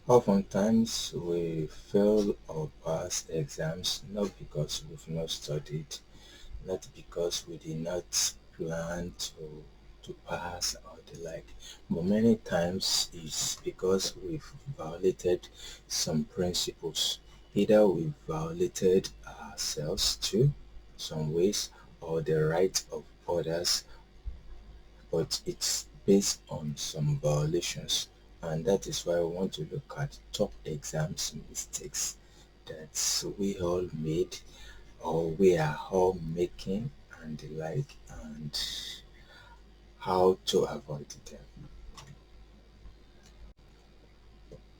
Oftentimes we fail or pass exams not because we've not studied, not because we did not plan to pass or the like, but many times it's because we've violated some principles. Either we violated ourselves too, some ways, or the rights of others, but it's based on some violations. And that is why I want to look at top exams mistakes that we all made or we are all making and the like, and how to avoid them.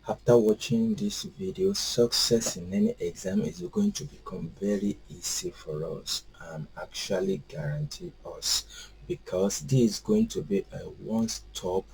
After watching this video, success in any exam is going to become very easy for us and actually guarantee us, because this is going to be a one-stop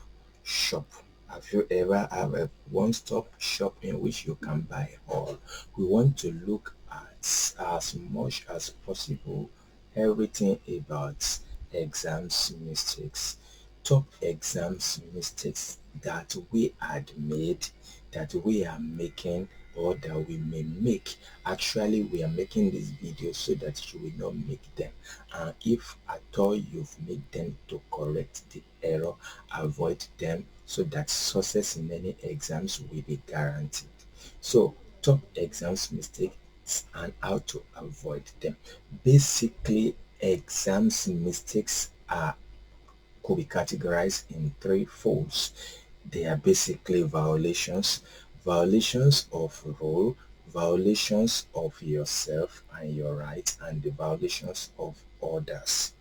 shop. Have you ever have a one-stop shop in which you can buy all? We want to look at as much as possible everything about exams mistakes, top exams mistakes that we had made, that we are making, or that we may make. Actually, we are making this video so that you will not make them, and if at all you've made them, to correct the error, avoid them, so that success in any exams will be guaranteed. So top exams mistakes and how to avoid them. Basically, exams mistakes are could be categorized in three folds. They are basically violations, violations of rule, violations of yourself and your rights, and the violations of others.